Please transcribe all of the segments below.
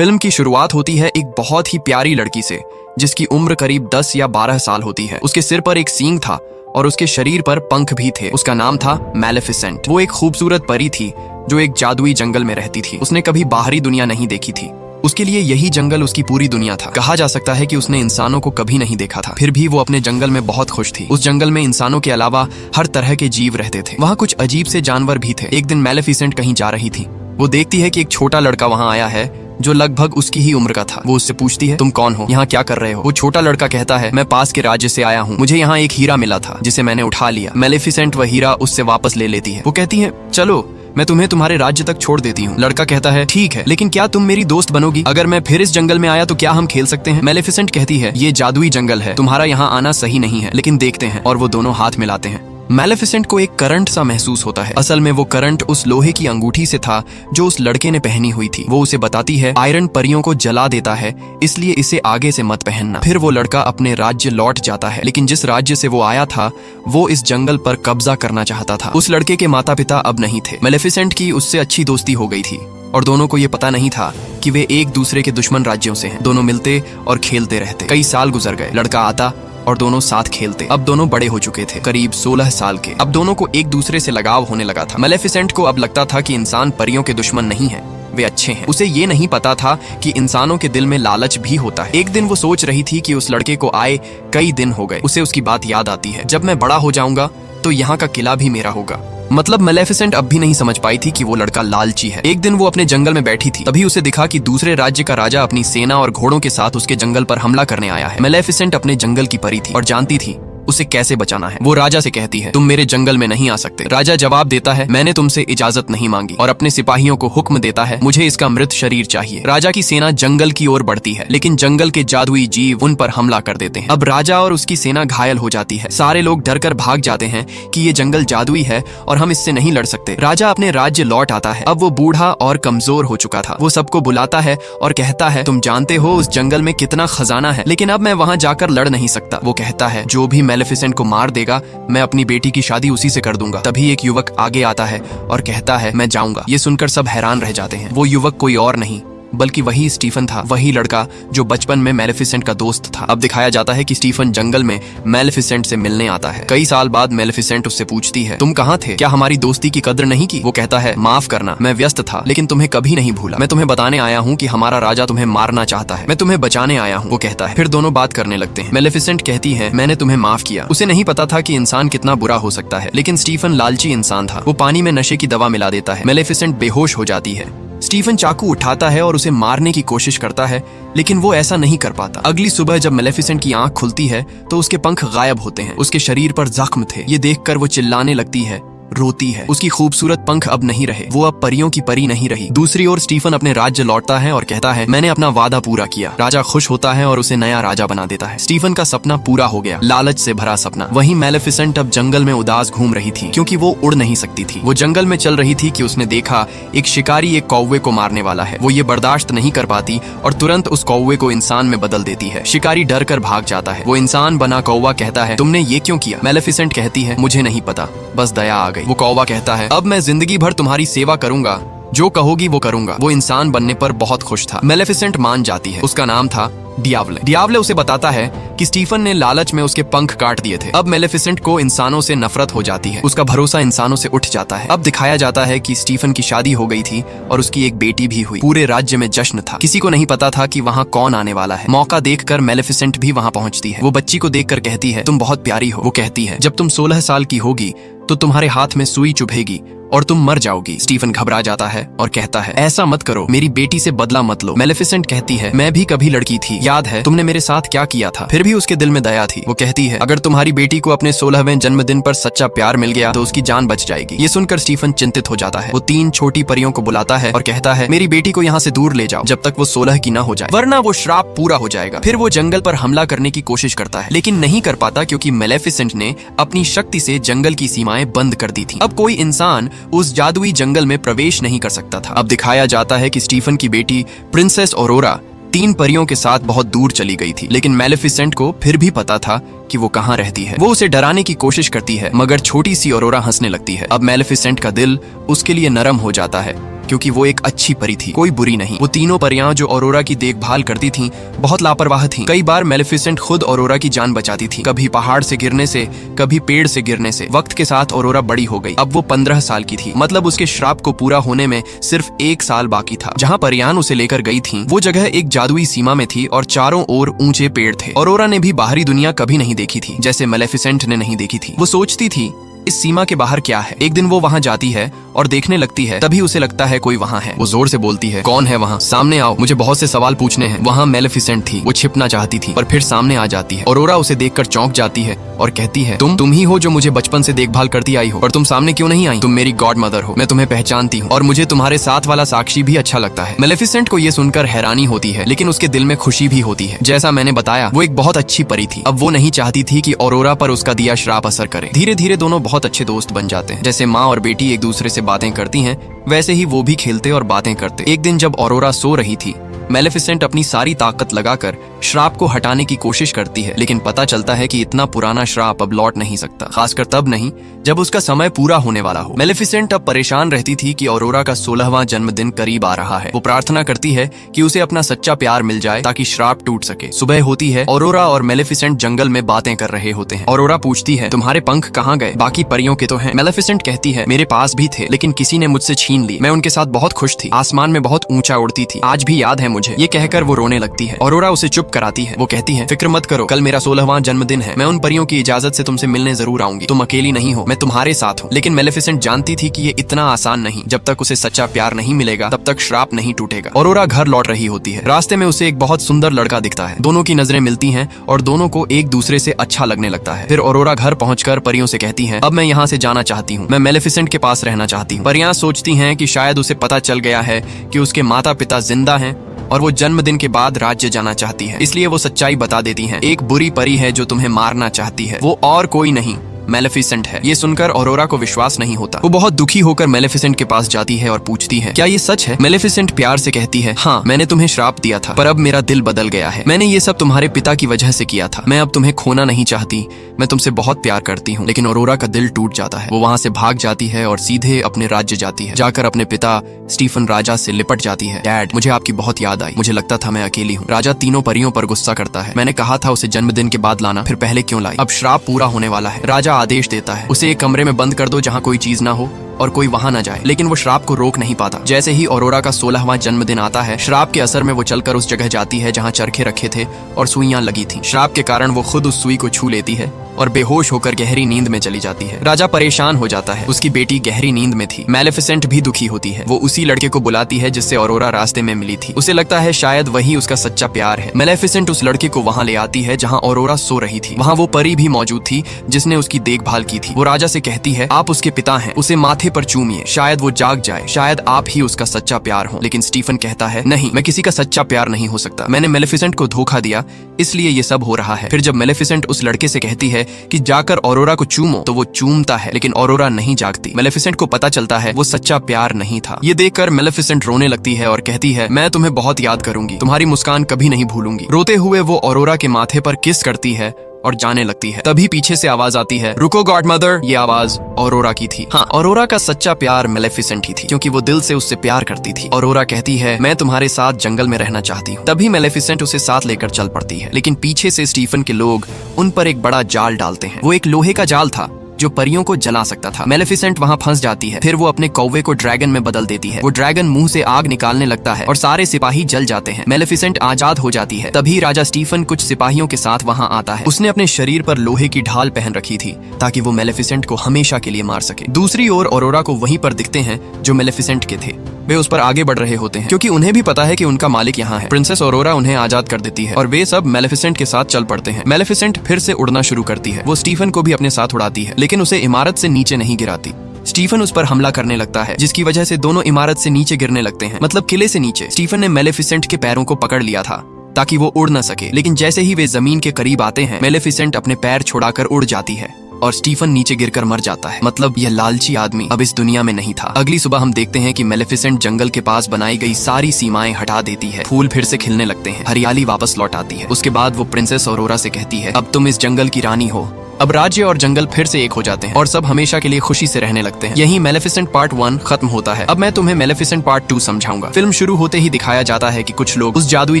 Film की शुरुआत होती है एक बहुत ही प्यारी लड़की से, जिसकी उम्र करीब 10 या 12 साल होती है। उसके सिर पर एक सींग था और उसके शरीर पर पंख भी थे। उसका नाम था मैलेफिसेंट। वो एक खूबसूरत परी थी जो एक जादुई जंगल में रहती थी। उसने कभी बाहरी दुनिया नहीं देखी थी। उसके लिए यही जंगल उसकी पूरी दुनिया था। कहा जा सकता है कि उसने इंसानों को कभी नहीं देखा था। फिर भी वो अपने जंगल में बहुत खुश थी। उस जंगल में इंसानों के अलावा हर तरह के जीव रहते थे। वहाँ कुछ अजीब से जानवर भी थे। एक दिन मैलेफिसेंट कहीं जा रही थी। वो देखती है कि एक छोटा लड़का वहाँ आया है जो लगभग उसकी ही उम्र का था। वो उससे पूछती है, तुम कौन हो, यहाँ क्या कर रहे हो? वो छोटा लड़का कहता है, मैं पास के राज्य से आया हूँ। मुझे यहाँ एक हीरा मिला था जिसे मैंने उठा लिया। मैलेफिसेंट वह हीरा उससे वापस ले लेती है। वो कहती है, चलो मैं तुम्हें तुम्हारे राज्य तक छोड़ देती हूँ। लड़का कहता है, ठीक है, लेकिन क्या तुम मेरी दोस्त बनोगी? अगर मैं फिर इस जंगल में आया तो क्या हम खेल सकते हैं? मैलेफिसेंट कहती है, ये जादुई जंगल है, तुम्हारा यहाँ आना सही नहीं है, लेकिन देखते हैं। और वो दोनों हाथ मिलाते हैं। मैलेफिसेंट को एक करंट सा महसूस होता है। असल में वो करंट उस लोहे की अंगूठी से था जो उस लड़के ने पहनी हुई थी। वो उसे बताती है, आयरन परियों को जला देता है, इसलिए इसे आगे से मत पहनना। फिर वो लड़का अपने राज्य लौट जाता है, लेकिन जिस राज्य से वो आया था वो इस जंगल पर कब्जा करना चाहता था। उस लड़के के माता पिता अब नहीं थे। मैलेफिसेंट की उससे अच्छी दोस्ती हो गई थी और दोनों को ये पता नहीं था कि वे एक दूसरे के दुश्मन राज्यों से हैं। दोनों मिलते और खेलते रहते। कई साल गुजर गए। लड़का आता और दोनों साथ खेलते। अब दोनों बड़े हो चुके थे, करीब 16 साल के। अब दोनों को एक दूसरे से लगाव होने लगा था। मैलेफिसेंट को अब लगता था कि इंसान परियों के दुश्मन नहीं है, वे अच्छे हैं। उसे ये नहीं पता था कि इंसानों के दिल में लालच भी होता है। एक दिन वो सोच रही थी कि उस लड़के को आए कई दिन हो गए। उसे उसकी बात याद आती है, जब मैं बड़ा हो जाऊंगा तो यहाँ का किला भी मेरा होगा। मतलब मैलेफिसेंट अब भी नहीं समझ पाई थी कि वो लड़का लालची है। एक दिन वो अपने जंगल में बैठी थी, तभी उसे दिखा कि दूसरे राज्य का राजा अपनी सेना और घोड़ों के साथ उसके जंगल पर हमला करने आया है। मैलेफिसेंट अपने जंगल की परी थी और जानती थी उसे कैसे बचाना है। वो राजा से कहती है, तुम मेरे जंगल में नहीं आ सकते। राजा जवाब देता है, मैंने तुमसे इजाजत नहीं मांगी, और अपने सिपाहियों को हुक्म देता है, मुझे इसका मृत शरीर चाहिए। राजा की सेना जंगल की ओर बढ़ती है, लेकिन जंगल के जादुई जीव उन पर हमला कर देते हैं। अब राजा और उसकी सेना घायल हो जाती है। सारे लोग डरकर भाग जाते हैं कि ये जंगल जादुई है और हम इससे नहीं लड़ सकते। राजा अपने राज्य लौट आता है। अब वो बूढ़ा और कमजोर हो चुका था। वो सबको बुलाता है और कहता है, तुम जानते हो उस जंगल में कितना खजाना है, लेकिन अब मैं वहां जाकर लड़ नहीं सकता। वो कहता है, जो भी मैलेफिसेंट को मार देगा मैं अपनी बेटी की शादी उसी से कर दूंगा। तभी एक युवक आगे आता है और कहता है, मैं जाऊंगा। ये सुनकर सब हैरान रह जाते हैं। वो युवक कोई और नहीं बल्कि वही स्टीफन था, वही लड़का जो बचपन में मैलेफिसेंट का दोस्त था। अब दिखाया जाता है कि स्टीफन जंगल में मैलेफिसेंट से मिलने आता है। कई साल बाद मैलेफिसेंट उससे पूछती है, तुम कहाँ थे? क्या हमारी दोस्ती की कद्र नहीं की? वो कहता है, माफ करना, मैं व्यस्त था, लेकिन तुम्हें कभी नहीं भूला। मैं तुम्हें बताने आया हूँ कि हमारा राजा तुम्हें मारना चाहता है, मैं तुम्हें बचाने आया हूँ। वो कहता है। फिर दोनों बात करने लगते हैं। मैलेफिसेंट कहती है, मैंने तुम्हें माफ किया। उसे नहीं पता था कि इंसान कितना बुरा हो सकता है, लेकिन स्टीफन लालची इंसान था। वो पानी में नशे की दवा मिला देता है। मैलेफिसेंट बेहोश हो जाती है। स्टीफन चाकू उठाता है और उसे मारने की कोशिश करता है, लेकिन वो ऐसा नहीं कर पाता। अगली सुबह जब मैलेफिसेंट की आंख खुलती है तो उसके पंख गायब होते हैं। उसके शरीर पर जख्म थे। ये देखकर वो चिल्लाने लगती है, रोती है। उसकी खूबसूरत पंख अब नहीं रहे। वो अब परियों की परी नहीं रही। दूसरी ओर स्टीफन अपने राज्य लौटता है और कहता है, मैंने अपना वादा पूरा किया। राजा खुश होता है और उसे नया राजा बना देता है। स्टीफन का सपना पूरा हो गया, लालच से भरा सपना। वहीं मैलेफिसेंट अब जंगल में उदास घूम रही थी, क्योंकि वो उड़ नहीं सकती थी। वो जंगल में चल रही थी कि उसने देखा एक शिकारी एक कौवे को मारने वाला है। वो ये बर्दाश्त नहीं कर पाती और तुरंत उस कौवे को इंसान में बदल देती है। शिकारी डर कर भाग जाता है। वो इंसान बना कौवा कहता है, तुमने ये क्यों किया? मैलेफिसेंट कहती है, मुझे नहीं पता, बस दया आ गई। वो कौवा कहता है, अब मैं जिंदगी भर तुम्हारी सेवा करूंगा, जो कहोगी वो करूंगा। वो इंसान बनने पर बहुत खुश था। मैलेफिसेंट मान जाती है। उसका नाम था डियावले। डियावले उसे बताता है कि स्टीफन ने लालच में उसके पंख काट दिए थे। अब मैलेफिसेंट को इंसानों से नफरत हो जाती है। उसका भरोसा इंसानों से उठ जाता है। अब दिखाया जाता है कि स्टीफन की शादी हो गई थी और उसकी एक बेटी भी हुई। पूरे राज्य में जश्न था। किसी को नहीं पता था कि वहाँ कौन आने वाला है। मौका देखकर मैलेफिसेंट भी वहाँ पहुँचती है। वो बच्ची को देखकर कहती है, तुम बहुत प्यारी हो। वो कहती है, जब तुम 16 साल की होगी तो तुम्हारे हाथ में सुई चुभेगी और तुम मर जाओगी। स्टीफन घबरा जाता है और कहता है, ऐसा मत करो, मेरी बेटी से बदला मत लो। मैलेफिसेंट कहती है, मैं भी कभी लड़की थी, याद है तुमने मेरे साथ क्या किया था? फिर भी उसके दिल में दया थी। वो कहती है, अगर तुम्हारी बेटी को अपने 16वें जन्मदिन पर सच्चा प्यार मिल गया तो उसकी जान बच जाएगी। ये सुनकर स्टीफन चिंतित हो जाता है। वो 3 छोटी परियों को बुलाता है और कहता है, मेरी बेटी को यहाँ से दूर ले जाओ जब तक वो 16 की ना हो जाए, वरना वो श्राप पूरा हो जाएगा। फिर वो जंगल पर हमला करने की कोशिश करता है, लेकिन नहीं कर पाता क्योंकि मैलेफिसेंट ने अपनी शक्ति से जंगल की सीमाएं बंद कर दी थी। अब कोई इंसान उस जादुई जंगल में प्रवेश नहीं कर सकता था। अब दिखाया जाता है कि स्टीफन की बेटी प्रिंसेस ऑरोरा 3 परियों के साथ बहुत दूर चली गई थी, लेकिन मैलेफिसेंट को फिर भी पता था कि वो कहाँ रहती है। वो उसे डराने की कोशिश करती है, मगर छोटी सी ऑरोरा हंसने लगती है। अब मैलेफिसेंट का दिल उसके लिए नरम हो जाता है क्योंकि वो एक अच्छी परी थी, कोई बुरी नहीं। वो तीनों परियां जो ऑरोरा की देखभाल करती थीं, बहुत लापरवाह थीं। कई बार मेलेफिसेंट खुद ऑरोरा की जान बचाती थी, कभी पहाड़ से गिरने से, कभी पेड़ से गिरने से। वक्त के साथ ऑरोरा बड़ी हो गई। अब वो 15 साल की थी, मतलब उसके श्राप को पूरा होने में सिर्फ 1 साल बाकी था। जहाँ परियां उसे लेकर गई थीं, वो जगह एक जादुई सीमा में थी और चारों ओर ऊंचे पेड़ थे। ऑरोरा ने भी बाहरी दुनिया कभी नहीं देखी थी, जैसे मेलेफिसेंट ने नहीं देखी थी। वो सोचती थी इस सीमा के बाहर क्या है। एक दिन वो वहाँ जाती है और देखने लगती है, तभी उसे लगता है कोई वहाँ है। वो जोर से बोलती है, कौन है वहाँ? सामने आओ, मुझे बहुत से सवाल पूछने हैं। वहाँ मेलेफिसेंट थी। वो छिपना चाहती थी पर फिर सामने आ जाती है। ऑरोरा उसे देखकर चौंक जाती है और कहती है, तुम ही हो जो मुझे बचपन से देखभाल करती आई हो, और तुम सामने क्यों नहीं आई? तुम मेरी गॉड मदर हो, मैं तुम्हें पहचानती हूँ और मुझे तुम्हारे साथ वाला साक्षी भी अच्छा लगता है। मेलेफिसेंट को ये सुनकर हैरानी होती है, लेकिन उसके दिल में खुशी भी होती है। जैसा मैंने बताया, वो एक बहुत अच्छी परी थी। अब वो नहीं चाहती थी कि ऑरोरा पर उसका दिया श्राप असर करे। धीरे धीरे दोनों बहुत अच्छे दोस्त बन जाते हैं। जैसे माँ और बेटी एक दूसरे से बातें करती हैं, वैसे ही वो भी खेलते और बातें करते। एक दिन जब ऑरोरा सो रही थी, मेलेफिसेंट अपनी सारी ताकत लगाकर श्राप को हटाने की कोशिश करती है, लेकिन पता चलता है कि इतना पुराना श्राप अब लौट नहीं सकता, खासकर तब नहीं जब उसका समय पूरा होने वाला हो। मेलेफिसेंट अब परेशान रहती थी कि ऑरोरा का 16वां जन्मदिन करीब आ रहा है। वो प्रार्थना करती है कि उसे अपना सच्चा प्यार मिल जाए ताकि श्राप टूट सके। सुबह होती है, ऑरोरा और मेलेफिसेंट जंगल में बातें कर रहे होते हैं। ऑरोरा पूछती है, तुम्हारे पंख कहाँ गए? बाकी परियों के तो हैं। मेलेफिसेंट कहती है, मेरे पास भी थे, लेकिन किसी ने मुझसे छीन लिए। मैं उनके साथ बहुत खुश थी, आसमान में बहुत ऊंचा उड़ती थी, आज भी याद है मुझे। ये कहकर वो रोने लगती है। ऑरोरा उसे चुप कराती है। वो कहती है, फिक्र मत करो, कल मेरा 16वां जन्मदिन है। मैं उन परियों की इजाजत से तुमसे मिलने जरूर आऊंगी। तुम अकेली नहीं हो, मैं तुम्हारे साथ हूँ। लेकिन मेलेफिसेंट जानती थी कि ये इतना आसान नहीं। जब तक उसे सच्चा प्यार नहीं मिलेगा, तब तक श्राप नहीं टूटेगा। ऑरोरा घर लौट रही होती है। रास्ते में उसे एक बहुत सुंदर लड़का दिखता है। दोनों की नजरें मिलती हैं और दोनों को एक दूसरे से अच्छा लगने लगता है। फिर ऑरोरा घर पहुंचकर परियों से कहती है, अब मैं यहाँ से जाना चाहती हूँ। मैं मेलेफिसेंट के पास रहना चाहती हूँ। परियां सोचती हैं कि शायद उसे पता चल गया है कि उसके माता पिता जिंदा हैं और वो जन्मदिन के बाद राज्य जाना चाहती है, इसलिए वो सच्चाई बता देती हैं। एक बुरी परी है जो तुम्हें मारना चाहती है, वो और कोई नहीं, मेलेफिसेंट है। ये सुनकर ऑरोरा को विश्वास नहीं होता। वो बहुत दुखी होकर मेलेफिसेंट के पास जाती है और पूछती है, क्या ये सच है? मेलेफिसेंट प्यार से कहती है, हाँ, मैंने तुम्हें श्राप दिया था, पर अब मेरा दिल बदल गया है। मैंने ये सब तुम्हारे पिता की वजह से किया था। मैं अब तुम्हें खोना नहीं चाहती, मैं तुमसे बहुत प्यार करती हूँ। लेकिन ऑरोरा का दिल टूट जाता है। वो वहाँ से भाग जाती है और सीधे अपने राज्य जाती है। जाकर अपने पिता स्टीफन राजा से लिपट जाती है। डैड, मुझे आपकी बहुत याद आई, मुझे लगता था मैं अकेली हूँ। राजा तीनों परियों पर गुस्सा करता है। मैंने कहा था उसे जन्मदिन के बाद लाना, फिर पहले क्यों लाई? अब श्राप पूरा होने वाला है। राजा आदेश देता है, उसे एक कमरे में बंद कर दो जहाँ कोई चीज ना हो और कोई वहां ना जाए। लेकिन वो श्राप को रोक नहीं पाता। जैसे ही ऑरोरा का 16वां जन्मदिन आता है, श्राप के असर में वो चलकर उस जगह जाती है जहाँ चरखे रखे थे और सुइयां लगी थी। श्राप के कारण वो खुद उस सुई को छू लेती है और बेहोश होकर गहरी नींद में चली जाती है। राजा परेशान हो जाता है, उसकी बेटी गहरी नींद में थी। मेलेफिसेंट भी दुखी होती है। वो उसी लड़के को बुलाती है जिससे ऑरोरा रास्ते में मिली थी। उसे लगता है शायद वही उसका सच्चा प्यार है। मेलेफिसेंट उस लड़के को वहां ले आती है जहां ऑरोरा सो रही थी। वहां वो परी भी मौजूद थी जिसने उसकी देखभाल की थी। वो राजा से कहती है, आप उसके पिता हैं, उसे माथे पर चूमिए, शायद वो जाग जाए, शायद आप ही उसका सच्चा प्यार हो। लेकिन स्टीफन कहता है, नहीं, मैं किसी का सच्चा प्यार नहीं हो सकता। मैंने मेलेफिसेंट को धोखा दिया, इसलिए ये सब हो रहा है। फिर जब मेलेफिसेंट उस लड़के से कहती है कि जाकर ऑरोरा को चूमो, तो वो चूमता है, लेकिन ऑरोरा नहीं जागती। मेलेफिसेंट को पता चलता है वो सच्चा प्यार नहीं था। ये देखकर मेलेफिसेंट रोने लगती है और कहती है, मैं तुम्हें बहुत याद करूंगी, तुम्हारी मुस्कान कभी नहीं भूलूंगी। रोते हुए वो ऑरोरा के माथे पर किस करती है और जाने लगती है। तभी पीछे से आवाज आती है, रुको गॉड मदर। ये आवाज ऑरोरा की थी। हाँ, ऑरोरा का सच्चा प्यार मेलेफिसेंट ही थी, क्योंकि वो दिल से उससे प्यार करती थी। ऑरोरा कहती है, मैं तुम्हारे साथ जंगल में रहना चाहती हूँ। तभी मेलेफिसेंट उसे साथ लेकर चल पड़ती है, लेकिन पीछे से स्टीफन के लोग उन पर एक बड़ा जाल डालते हैं। वो एक लोहे का जाल था जो परियों को जला सकता था। मेलेफिसेंट वहां फंस जाती है। फिर वो अपने कौवे को ड्रैगन में बदल देती है। वो ड्रैगन मुंह से आग निकालने लगता है और सारे सिपाही जल जाते हैं। मेलेफिसेंट आजाद हो जाती है। तभी राजा स्टीफन कुछ सिपाहियों के साथ वहां आता है। उसने अपने शरीर पर लोहे की ढाल पहन रखी थी ताकि वो मेलेफिसेंट को हमेशा के लिए मार सके। दूसरी ओर ऑरोरा को वहीं पर दिखते हैं जो मेलेफिसेंट के थे। वे उस पर आगे बढ़ रहे होते हैं क्योंकि उन्हें भी पता है कि उनका मालिक यहाँ है। प्रिंसेस ऑरोरा उन्हें आजाद कर देती है और वे सब मेलेफिसेंट के साथ चल पड़ते हैं। मेलेफिसेंट फिर से उड़ना शुरू करती है। वो स्टीफन को भी अपने साथ उड़ाती है, लेकिन उसे इमारत से नीचे नहीं गिराती। स्टीफन उस पर हमला करने लगता है, जिसकी वजह से दोनों इमारत से नीचे गिरने लगते हैं, मतलब किले से नीचे। स्टीफन ने मेलेफिसेंट के पैरों को पकड़ लिया था ताकि वो उड़ न सके, लेकिन जैसे ही वे जमीन के करीब आते हैं, मेलेफिसेंट अपने पैर छुड़ाकर उड़ जाती है और स्टीफन नीचे गिरकर मर जाता है। मतलब यह लालची आदमी अब इस दुनिया में नहीं था। अगली सुबह हम देखते हैं कि मेलेफिसेंट जंगल के पास बनाई गई सारी सीमाएं हटा देती है। फूल फिर से खिलने लगते हैं, हरियाली वापस लौट आती है। उसके बाद वो प्रिंसेस ऑरोरा से कहती है, अब तुम इस जंगल की रानी हो अब राज्य और जंगल फिर से एक हो जाते हैं और सब हमेशा के लिए खुशी से रहने लगते हैं। यही मेलेफिसेंट पार्ट 1 खत्म होता है। अब मैं तुम्हें मेलेफिसेंट पार्ट 2 समझाऊंगा। फिल्म शुरू होते ही दिखाया जाता है कि कुछ लोग उस जादुई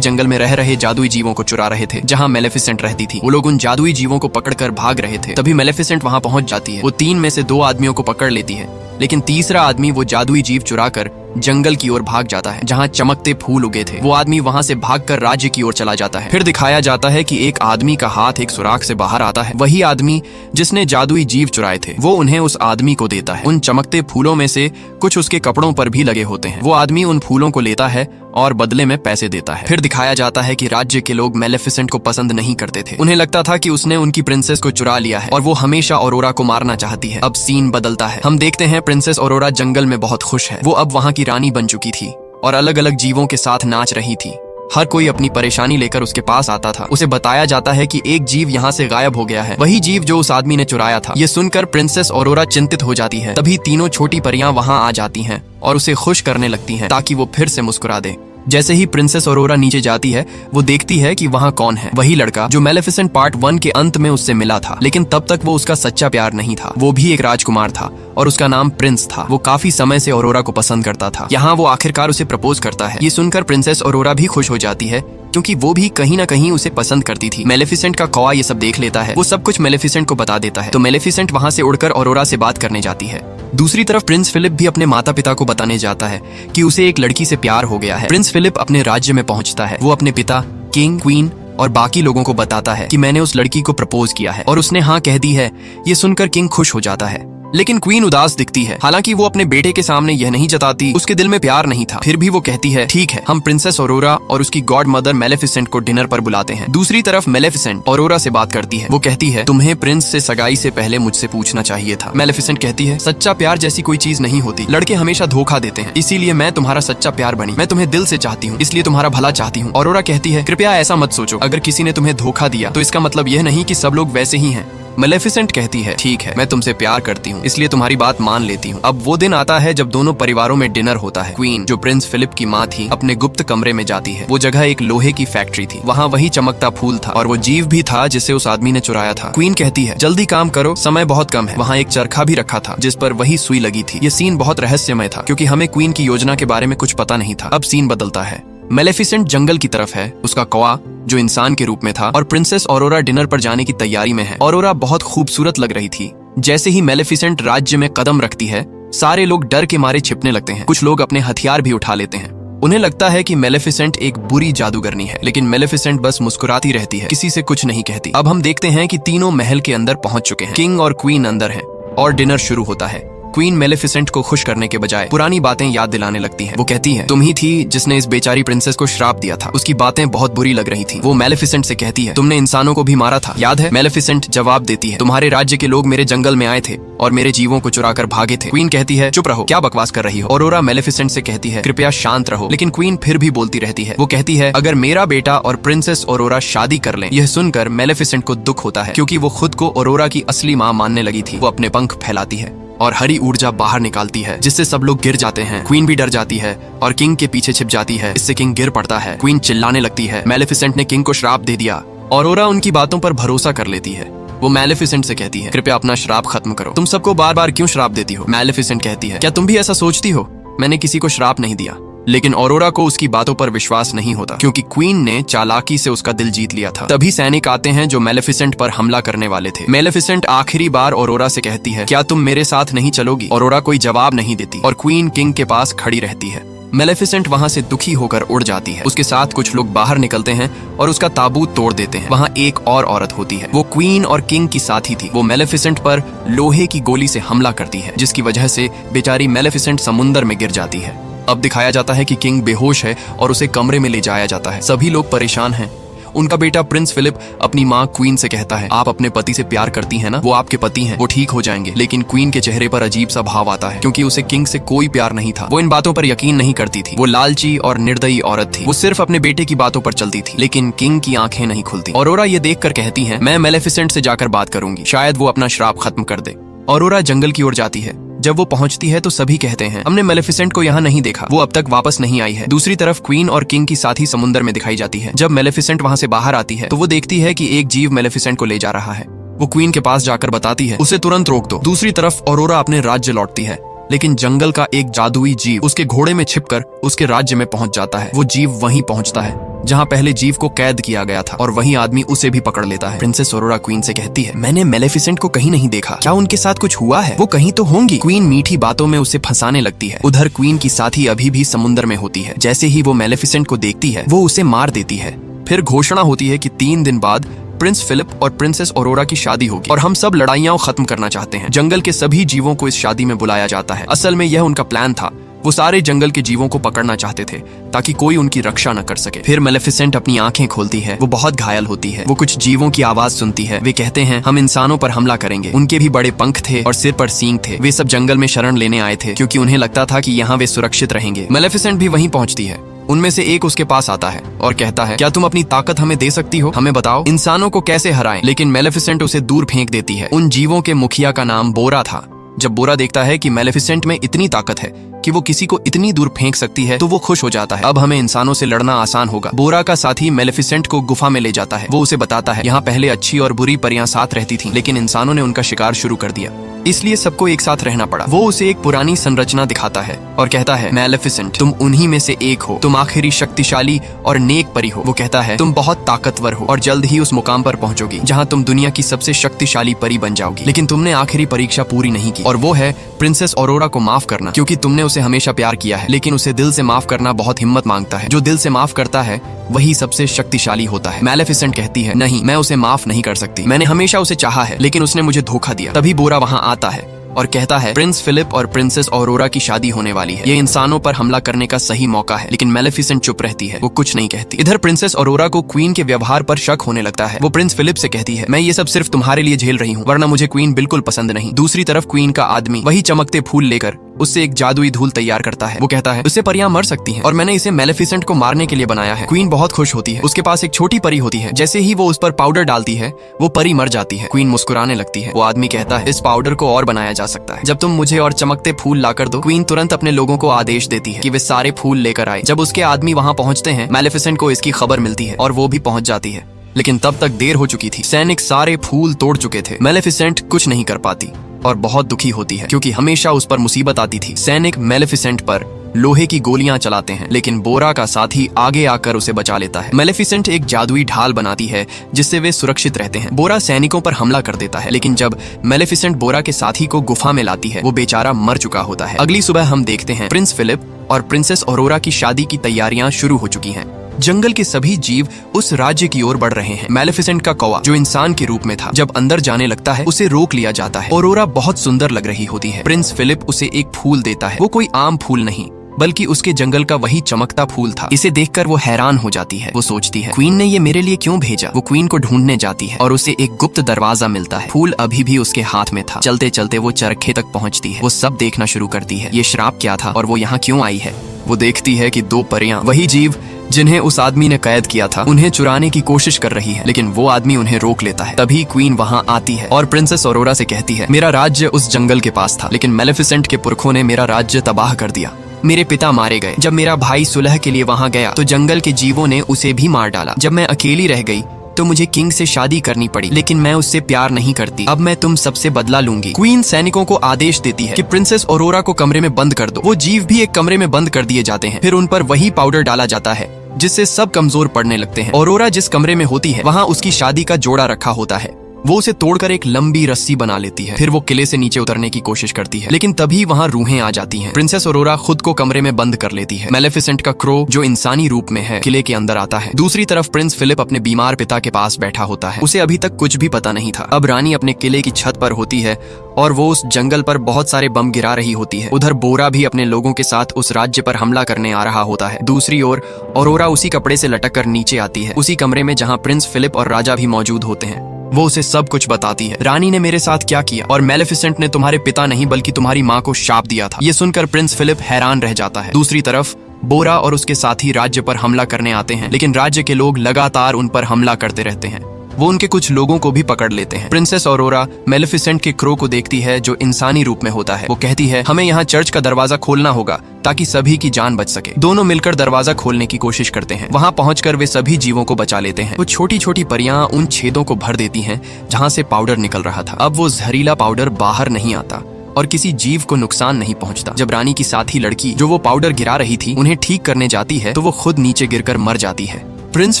जंगल में रह रहे जादुई जीवों को चुरा रहे थे जहाँ मेलेफिसेंट रहती थी। वो लोग उन जादुई जीवों को पकड़कर भाग रहे थे। तभी मेलेफिसेंट वहाँ पहुंच जाती है। वो 3 में से 2 आदमियों को पकड़ लेती है, लेकिन तीसरा आदमी वो जादुई जीव चुराकर जंगल की ओर भाग जाता है जहाँ चमकते फूल उगे थे। वो आदमी वहाँ से भागकर राज्य की ओर चला जाता है। फिर दिखाया जाता है कि एक आदमी का हाथ एक सुराख से बाहर आता है। वही आदमी जिसने जादुई जीव चुराए थे वो उन्हें उस आदमी को देता है। उन चमकते फूलों में से कुछ उसके कपड़ों पर भी लगे होते हैं। वो आदमी उन फूलों को लेता है और बदले में पैसे देता है। फिर दिखाया जाता है कि राज्य के लोग मेलेफिसेंट को पसंद नहीं करते थे। उन्हें लगता था कि उसने उनकी प्रिंसेस को चुरा लिया है और वो हमेशा ऑरोरा को मारना चाहती है। अब सीन बदलता है। हम देखते हैं प्रिंसेस ऑरोरा जंगल में बहुत खुश है। वो अब वहाँ की रानी बन चुकी थी और अलग अलग जीवों के साथ नाच रही थी। हर कोई अपनी परेशानी लेकर उसके पास आता था। उसे बताया जाता है कि एक जीव यहाँ से गायब हो गया है, वही जीव जो उस आदमी ने चुराया था। ये सुनकर प्रिंसेस ऑरोरा चिंतित हो जाती है। तभी तीनों छोटी परियां वहाँ आ जाती हैं और उसे खुश करने लगती हैं ताकि वो फिर से मुस्कुरा दे। जैसे ही प्रिंसेस ऑरोरा नीचे जाती है वो देखती है कि वहाँ कौन है। वही लड़का जो मेलेफिसेंट पार्ट 1 के अंत में उससे मिला था, लेकिन तब तक वो उसका सच्चा प्यार नहीं था। वो भी एक राजकुमार था और उसका नाम प्रिंस था। वो काफी समय से ऑरोरा को पसंद करता था। यहाँ वो आखिरकार उसे प्रपोज करता है। ये सुनकर प्रिंसेस ऑरोरा भी खुश हो जाती है क्योंकि वो भी कहीं ना कहीं उसे पसंद करती थी। मेलेफिसेंट का कौवा ये सब देख लेता है। वो सब कुछ मेलेफिसेंट को बता देता है। तो मेलेफिसेंट वहाँ से उड़कर ऑरोरा से बात करने जाती है। दूसरी तरफ प्रिंस फिलिप भी अपने माता पिता को बताने जाता है कि उसे एक लड़की से प्यार हो गया है। प्रिंस फिलिप अपने राज्य में पहुंचता है। वो अपने पिता, किंग, क्वीन और बाकी लोगों को बताता है कि मैंने उस लड़की को प्रपोज किया है और उसने हाँ कह दी है। ये सुनकर किंग खुश हो जाता है, लेकिन क्वीन उदास दिखती है। हालांकि वो अपने बेटे के सामने यह नहीं जताती, उसके दिल में प्यार नहीं था। फिर भी वो कहती है ठीक है, हम प्रिंसेस ऑरोरा और उसकी गॉड मदर मेलेफिसेंट को डिनर पर बुलाते हैं। दूसरी तरफ मेलेफिसेंट ऑरोरा से बात करती है। वो कहती है तुम्हें प्रिंस से सगाई से पहले मुझसे पूछना चाहिए था। मेलेफिसेंट कहती है सच्चा प्यार जैसी कोई चीज नहीं होती, लड़के हमेशा धोखा देते हैं, इसीलिए मैं तुम्हारा सच्चा प्यार बनी। मैं तुम्हें दिल से चाहती हूँ, इसलिए तुम्हारा भला चाहती हूँ। ऑरोरा कहती है कृपया ऐसा मत सोचो, अगर किसी ने तुम्हें धोखा दिया तो इसका मतलब यह नहीं कि सब लोग वैसे ही हैं। मेलेफिसेंट कहती है ठीक है, मैं तुमसे प्यार करती हूँ, इसलिए तुम्हारी बात मान लेती हूँ। अब वो दिन आता है जब दोनों परिवारों में डिनर होता है। क्वीन जो प्रिंस फिलिप की माँ थी अपने गुप्त कमरे में जाती है। वो जगह एक लोहे की फैक्ट्री थी। वहाँ वही चमकता फूल था और वो जीव भी था जिसे उस आदमी ने चुराया था। क्वीन कहती है जल्दी काम करो, समय बहुत कम है। वहाँ एक चरखा भी रखा था जिस पर वही सुई लगी थी। ये सीन बहुत रहस्यमय था क्योंकि हमें क्वीन की योजना के बारे में कुछ पता नहीं था। अब सीन बदलता है। मेलेफिसेंट जंगल की तरफ है, उसका कौवा जो इंसान के रूप में था, और प्रिंसेस ऑरोरा डिनर पर जाने की तैयारी में है। ऑरोरा बहुत खूबसूरत लग रही थी। जैसे ही मेलेफिसेंट राज्य में कदम रखती है सारे लोग डर के मारे छिपने लगते हैं। कुछ लोग अपने हथियार भी उठा लेते हैं। उन्हें लगता है कि मेलेफिसेंट एक बुरी जादूगरनी है, लेकिन मेलेफिसेंट बस मुस्कुराती रहती है, किसी से कुछ नहीं कहती। अब हम देखते हैं कि तीनों महल के अंदर पहुंच चुके हैं। किंग और क्वीन अंदर हैं और डिनर शुरू होता है। क्वीन मेलेफिसेंट को खुश करने के बजाय पुरानी बातें याद दिलाने लगती है। वो कहती है तुम ही थी जिसने इस बेचारी प्रिंसेस को श्राप दिया था। उसकी बातें बहुत बुरी लग रही थी। वो मेलेफिसेंट से कहती है तुमने इंसानों को भी मारा था, याद है? मेलेफिसेंट जवाब देती है तुम्हारे राज्य के लोग मेरे जंगल में आए थे और मेरे जीवों को चुराकर भागे थे। क्वीन कहती है चुप रहो, क्या बकवास कर रही हो? ऑरोरा मेलेफिसेंट से कहती है कृपया शांत रहो, लेकिन क्वीन फिर भी बोलती रहती है। वो कहती है अगर मेरा बेटा और प्रिंसेस ऑरोरा शादी कर लें। यह सुनकर मेलेफिसेंट को दुख होता है क्योंकि वो खुद को ऑरोरा की असली माँ मानने लगी थी। वो अपने पंख फैलाती है और हरी ऊर्जा बाहर निकालती है जिससे सब लोग गिर जाते हैं। क्वीन भी डर जाती है और किंग के पीछे छिप जाती है। इससे किंग गिर पड़ता है। क्वीन चिल्लाने लगती है मेलेफिसेंट ने किंग को श्राप दे दिया। ऑरोरा उनकी बातों पर भरोसा कर लेती है। वो मेलेफिसेंट से कहती है कृपया अपना श्राप खत्म करो, तुम सबको बार बार क्यों श्राप देती हो? मेलेफिसेंट कहती है क्या तुम भी ऐसा सोचती हो? मैंने किसी को श्राप नहीं दिया। लेकिन ऑरोरा को उसकी बातों पर विश्वास नहीं होता क्योंकि क्वीन ने चालाकी से उसका दिल जीत लिया था। तभी सैनिक आते हैं जो मेलेफिसेंट पर हमला करने वाले थे। मेलेफिसेंट आखिरी बार ऑरोरा से कहती है क्या तुम मेरे साथ नहीं चलोगी? ऑरोरा कोई जवाब नहीं देती और क्वीन किंग के पास खड़ी रहती है। मेलेफिसेंट वहाँ से दुखी होकर उड़ जाती है। उसके साथ कुछ लोग बाहर निकलते हैं और उसका ताबूत तोड़ देते हैं। वहाँ एक और औरत होती है। वो क्वीन और किंग की साथी थी। वो मेलेफिसेंट पर लोहे की गोली से हमला करती है जिसकी वजह से बेचारी मेलेफिसेंट समुंदर में गिर जाती है। अब दिखाया जाता है कि किंग बेहोश है और उसे कमरे में ले जाया जाता है। सभी लोग परेशान हैं। उनका बेटा प्रिंस फिलिप अपनी माँ क्वीन से कहता है आप अपने पति से प्यार करती हैं ना? वो आपके पति हैं, वो ठीक हो जाएंगे। लेकिन क्वीन के चेहरे पर अजीब सा भाव आता है क्योंकि उसे किंग से कोई प्यार नहीं था। वो इन बातों पर यकीन नहीं करती थी। वो लालची और निर्दयी औरत थी। वो सिर्फ अपने बेटे की बातों पर चलती थी। लेकिन किंग की आंखें नहीं खुलती। ऑरोरा ये देखकर कहती है मैं मेलेफिसेंट से जाकर बात करूंगी, शायद वो अपना श्राप खत्म कर दे। ऑरोरा जंगल की ओर जाती है। जब वो पहुंचती है तो सभी कहते हैं हमने मेलेफिसेंट को यहाँ नहीं देखा, वो अब तक वापस नहीं आई है। दूसरी तरफ क्वीन और किंग की साथी समुंदर में दिखाई जाती है। जब मेलेफिसेंट वहाँ से बाहर आती है तो वो देखती है कि एक जीव मेलेफिसेंट को ले जा रहा है। वो क्वीन के पास जाकर बताती है उसे तुरंत रोक दो। दूसरी तरफ ऑरोरा अपने राज्य लौटती है, लेकिन जंगल का एक जादुई जीव उसके घोड़े में छिपकर उसके राज्य में पहुंच जाता है। वो जीव वहीं पहुंचता है जहां पहले जीव को कैद किया गया था और वही आदमी उसे भी पकड़ लेता है। प्रिंसेस ऑरोरा क्वीन से कहती है, मैंने मेलेफिसेंट को कहीं नहीं देखा, क्या उनके साथ कुछ हुआ है? वो कहीं तो होंगी। क्वीन मीठी बातों में उसे फंसाने लगती है। उधर क्वीन की साथी अभी भी समुद्र में होती है। जैसे ही वो मेलेफिसेंट को देखती है वो उसे मार देती है। फिर घोषणा होती है कि 3 दिन बाद प्रिंस फिलिप और प्रिंसेस ऑरोरा की शादी होगी और हम सब लड़ाइयां खत्म करना चाहते हैं। जंगल के सभी जीवों को इस शादी में बुलाया जाता है। असल में यह उनका प्लान था। वो सारे जंगल के जीवों को पकड़ना चाहते थे ताकि कोई उनकी रक्षा न कर सके। फिर मेलेफिसेंट अपनी आंखें खोलती है। वो बहुत घायल होती है। वो कुछ जीवों की आवाज सुनती है। वे कहते हैं, हम इंसानों पर हमला करेंगे। उनके भी बड़े पंख थे और सिर पर सींग थे। वे सब जंगल में शरण लेने आए थे क्योंकि उन्हें लगता था कि यहाँ वे सुरक्षित रहेंगे। मेलेफिसेंट भी वहीं पहुंचती है। उनमें से एक उसके पास आता है और कहता है, क्या तुम अपनी ताकत हमें दे सकती हो? हमें बताओ इंसानों को कैसे हराएं। लेकिन मेलेफिसेंट उसे दूर फेंक देती है। उन जीवों के मुखिया का नाम बोरा था। जब बोरा देखता है कि मेलेफिसेंट में इतनी ताकत है कि वो किसी को इतनी दूर फेंक सकती है तो वो खुश हो जाता है। अब हमें इंसानों से लड़ना आसान होगा। बोरा का साथी मेलेफिसेंट को गुफा में ले जाता है। वो उसे बताता है, यहाँ पहले अच्छी और बुरी परियां साथ रहती थीं, लेकिन इंसानों ने उनका शिकार शुरू कर दिया, इसलिए सबको एक साथ रहना पड़ा। वो उसे एक पुरानी संरचना दिखाता है और कहता है, मेलेफिसेंट तुम उन्हीं में से एक हो। तुम आखिरी शक्तिशाली और नेक परी हो। वो कहता है, तुम बहुत ताकतवर हो और जल्द ही उस मुकाम पर पहुंचोगी जहां तुम दुनिया की सबसे शक्तिशाली परी बन जाओगी। लेकिन तुमने आखिरी परीक्षा पूरी नहीं की और वो है प्रिंसेस ऑरोरा को माफ करना, क्योंकि तुमने उसे हमेशा प्यार किया है। लेकिन उसे दिल से माफ करना बहुत हिम्मत मांगता है। जो दिल से माफ करता है वही सबसे शक्तिशाली होता है। मेलेफिसेंट कहती है, नहीं, मैं उसे माफ नहीं कर सकती। मैंने हमेशा उसे चाहा है, लेकिन उसने मुझे धोखा दिया। तभी बोरा वहां आता है और कहता है, प्रिंस फिलिप और प्रिंसेस ऑरोरा की शादी होने वाली है। ये इंसानों पर हमला करने का सही मौका है। लेकिन मेलेफिसेंट चुप रहती है। वो कुछ नहीं कहती। इधर प्रिंसेस ऑरोरा को क्वीन के व्यवहार पर शक होने लगता है। वो प्रिंस फिलिप से कहती है, मैं ये सब सिर्फ तुम्हारे लिए झेल रही हूँ, वरना मुझे क्वीन बिल्कुल पसंद नहीं। दूसरी तरफ क्वीन का आदमी वही चमकते फूल लेकर उससे एक जादुई धूल तैयार करता है। वो कहता है, उससे परियां मर सकती हैं और मैंने इसे मेलेफिसेंट को मारने के लिए बनाया है। क्वीन बहुत खुश होती है। उसके पास एक छोटी परी होती है। जैसे ही वो उस पर पाउडर डालती है वो परी मर जाती है। क्वीन मुस्कुराने लगती है। वो आदमी कहता है, इस पाउडर को और बनाया जा सकता है। जब तुम मुझे और चमकते फूल लाकर दो। क्वीन तुरंत अपने लोगों को आदेश देती है कि वे सारे फूल लेकर आए। जब उसके आदमी वहां पहुंचते हैं, मेलेफिसेंट को इसकी खबर मिलती है और वो भी पहुंच जाती है। लेकिन तब तक देर हो चुकी थी। सैनिक सारे फूल तोड़ चुके थे। मेलेफिसेंट कुछ नहीं कर पाती और बहुत दुखी होती है क्योंकि हमेशा उस पर मुसीबत आती थी। सैनिक मेलेफिसेंट पर लोहे की गोलियां चलाते हैं, लेकिन बोरा का साथी आगे आकर उसे बचा लेता है। मेलेफिसेंट एक जादुई ढाल बनाती है जिससे वे सुरक्षित रहते हैं। बोरा सैनिकों पर हमला कर देता है, लेकिन जब मेलेफिसेंट बोरा के साथी को गुफा में लाती है वो बेचारा मर चुका होता है। अगली सुबह हम देखते हैं प्रिंस फिलिप और प्रिंसेस ऑरोरा की शादी की तैयारियां शुरू हो चुकी हैं। जंगल के सभी जीव उस राज्य की ओर बढ़ रहे हैं। मेलेफिसेंट का कौवा, जो इंसान के रूप में था, जब अंदर जाने लगता है उसे रोक लिया जाता है। ऑरोरा बहुत सुंदर लग रही होती है। प्रिंस फिलिप उसे एक फूल देता है। वो कोई आम फूल नहीं बल्कि उसके जंगल का वही चमकता फूल था। इसे देखकर वो हैरान हो जाती है। वो सोचती है, क्वीन ने ये मेरे लिए क्यों भेजा? वो क्वीन को ढूंढने जाती है और उसे एक गुप्त दरवाजा मिलता है। फूल अभी भी उसके हाथ में था। चलते चलते वो चरखे तक पहुंचती है। वो सब देखना शुरू करती है। ये श्राप क्या था और वो यहाँ क्यों आई है? वो देखती है कि 2 परियां, वही जीव जिन्हें उस आदमी ने कैद किया था, उन्हें चुराने की कोशिश कर रही है, लेकिन वो आदमी उन्हें रोक लेता है। तभी क्वीन वहां आती है और प्रिंसेस ऑरोरा से कहती है, मेरा राज्य उस जंगल के पास था, लेकिन मेलेफिसेंट के पुरखों ने मेरा राज्य तबाह कर दिया। मेरे पिता मारे गए। जब मेरा भाई सुलह के लिए वहां गया तो जंगल के जीवों ने उसे भी मार डाला। जब मैं अकेली रह गई तो मुझे किंग से शादी करनी पड़ी, लेकिन मैं उससे प्यार नहीं करती। अब मैं तुम सबसे बदला लूंगी। क्वीन सैनिकों को आदेश देती है कि प्रिंसेस ऑरोरा को कमरे में बंद कर दो। वो जीव भी एक कमरे में बंद कर दिए जाते हैं। फिर उन पर वही पाउडर डाला जाता है जिससे सब कमजोर पड़ने लगते हैं। ऑरोरा जिस कमरे में होती है वहां उसकी शादी का जोड़ा रखा होता है। वो उसे तोड़कर एक लंबी रस्सी बना लेती है। फिर वो किले से नीचे उतरने की कोशिश करती है, लेकिन तभी वहां रूहें आ जाती हैं। प्रिंसेस ऑरोरा खुद को कमरे में बंद कर लेती है। मेलेफिसेंट का क्रो, जो इंसानी रूप में है, किले के अंदर आता है। दूसरी तरफ प्रिंस फिलिप अपने बीमार पिता के पास बैठा होता है। उसे अभी तक कुछ भी पता नहीं था। अब रानी अपने किले की छत पर होती है और वो उस जंगल पर बहुत सारे बम गिरा रही होती है। उधर बोरा भी अपने लोगों के साथ उस राज्य पर हमला करने आ रहा होता है। दूसरी ओर ऑरोरा उसी कपड़े से लटक कर नीचे आती है, उसी कमरे में जहाँ प्रिंस फिलिप और राजा भी मौजूद होते हैं। वो उसे सब कुछ बताती है। रानी ने मेरे साथ क्या किया और मेलेफिसेंट ने तुम्हारे पिता नहीं बल्कि तुम्हारी माँ को शाप दिया था। ये सुनकर प्रिंस फिलिप हैरान रह जाता है। दूसरी तरफ बोरा और उसके साथी राज्य पर हमला करने आते हैं, लेकिन राज्य के लोग लगातार उन पर हमला करते रहते हैं। वो उनके कुछ लोगों को भी पकड़ लेते हैं। प्रिंसेस ऑरोरा मेलेफिसेंट के क्रो को देखती है जो इंसानी रूप में होता है। वो कहती है हमें यहाँ चर्च का दरवाजा खोलना होगा ताकि सभी की जान बच सके। दोनों मिलकर दरवाजा खोलने की कोशिश करते हैं। वहाँ पहुंचकर वे सभी जीवों को बचा लेते हैं। वो छोटी छोटी परियां उन छेदों को भर देती हैं जहाँ से पाउडर निकल रहा था। अब वो जहरीला पाउडर बाहर नहीं आता और किसी जीव को नुकसान नहीं पहुंचता। जब रानी की साथी लड़की जो वो पाउडर गिरा रही थी उन्हें ठीक करने जाती है तो वो खुद नीचे गिरकर मर जाती है। प्रिंस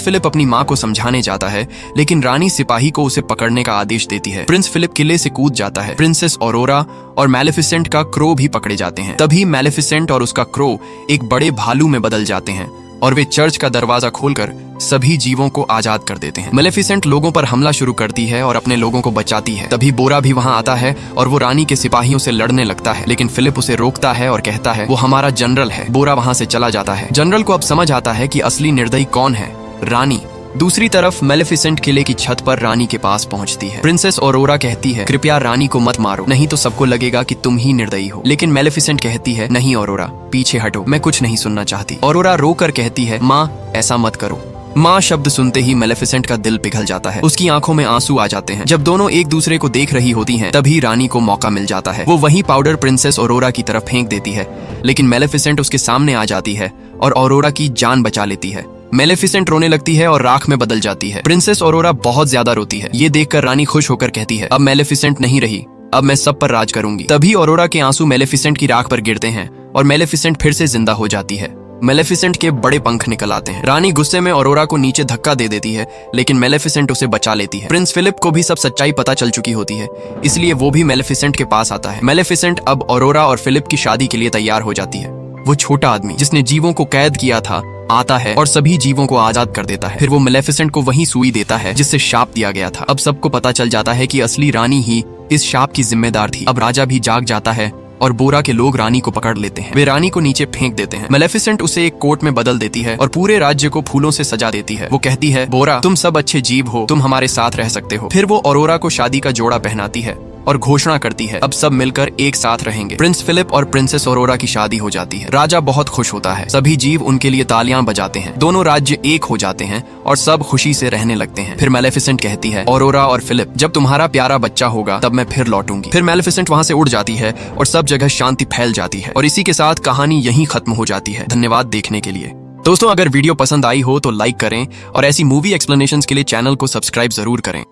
फिलिप अपनी माँ को समझाने जाता है लेकिन रानी सिपाही को उसे पकड़ने का आदेश देती है। प्रिंस फिलिप किले से कूद जाता है। प्रिंसेस ऑरोरा और मेलेफिसेंट का क्रो भी पकड़े जाते हैं। तभी मेलेफिसेंट और उसका क्रो एक बड़े भालू में बदल जाते हैं और वे चर्च का दरवाजा खोलकर सभी जीवों को आजाद कर देते हैं। मेलेफिसेंट लोगों पर हमला शुरू करती है और अपने लोगों को बचाती है। तभी बोरा भी वहां आता है और वो रानी के सिपाहियों से लड़ने लगता है, लेकिन फिलिप उसे रोकता है और कहता है वो हमारा जनरल है। बोरा वहां से चला जाता है। जनरल को अब समझ आता है कि असली निर्दयी कौन है, रानी। दूसरी तरफ मेलेफिसेंट किले की छत पर रानी के पास पहुंचती है। प्रिंसेस ऑरोरा कहती है कृपया रानी को मत मारो, नहीं तो सबको लगेगा कि तुम ही निर्दयी हो। लेकिन मेलेफिसेंट कहती है नहीं ऑरोरा, पीछे हटो, मैं कुछ नहीं सुनना चाहती। ऑरोरा रोकर कहती है माँ ऐसा मत करो। माँ शब्द सुनते ही मेलेफिसेंट का दिल पिघल जाता है। उसकी आंखों में आंसू आ जाते हैं। जब दोनों एक दूसरे को देख रही होती हैं, तभी रानी को मौका मिल जाता है। वो वही पाउडर प्रिंसेस ऑरोरा की तरफ फेंक देती है, लेकिन मेलेफिसेंट उसके सामने आ जाती है और ऑरोरा की जान बचा लेती है। मेलेफिसेंट रोने लगती है और राख में बदल जाती है। प्रिंसेस ऑरोरा बहुत ज्यादा रोती है। ये देखकर रानी खुश होकर कहती है अब मेलेफिसेंट नहीं रही, अब मैं सब पर राज करूंगी। तभी ऑरोरा के आंसू मेलेफिसेंट की राख पर गिरते हैं और मेलेफिसेंट फिर से जिंदा हो जाती है। मेलेफिसेंट के बड़े पंख निकल आते हैं। रानी गुस्से में ऑरोरा को नीचे धक्का दे देती है, लेकिन मेलेफिसेंट उसे बचा लेती है। प्रिंस फिलिप को भी सब सच्चाई पता चल चुकी होती है, इसलिए वो भी मेलेफिसेंट के पास आता है। मेलेफिसेंट अब ऑरोरा और फिलिप की शादी के लिए तैयार हो जाती है। वो छोटा आदमी जिसने जीवों को कैद किया था आता है और सभी जीवों को आजाद कर देता है। फिर वो मेलेफिसेंट को वही सुई देता है जिससे शाप दिया गया था। अब सबको पता चल जाता है कि असली रानी ही इस शाप की जिम्मेदार थी। अब राजा भी जाग जाता है और बोरा के लोग रानी को पकड़ लेते हैं। वे रानी को नीचे फेंक देते हैं। मेलेफिसेंट उसे एक कोट में बदल देती है और पूरे राज्य को फूलों से सजा देती है। वो कहती है बोरा तुम सब अच्छे जीव हो, तुम हमारे साथ रह सकते हो। फिर वो ऑरोरा को शादी का जोड़ा पहनाती है और घोषणा करती है अब सब मिलकर एक साथ रहेंगे। प्रिंस फिलिप और प्रिंसेस ऑरोरा की शादी हो जाती है। राजा बहुत खुश होता है। सभी जीव उनके लिए तालियां बजाते हैं। दोनों राज्य एक हो जाते हैं और सब खुशी से रहने लगते हैं। फिर मेलेफिसेंट कहती है ऑरोरा और फिलिप जब तुम्हारा प्यारा बच्चा होगा तब मैं फिर लौटूंगी। फिर मेलेफिसेंट वहां से उड़ जाती है और सब जगह शांति फैल जाती है। और इसी के साथ कहानी यहीं खत्म हो जाती है। धन्यवाद देखने के लिए। दोस्तों अगर वीडियो पसंद आई हो तो लाइक करें और ऐसी मूवी एक्सप्लेनेशंस के लिए चैनल को सब्सक्राइब जरूर करें।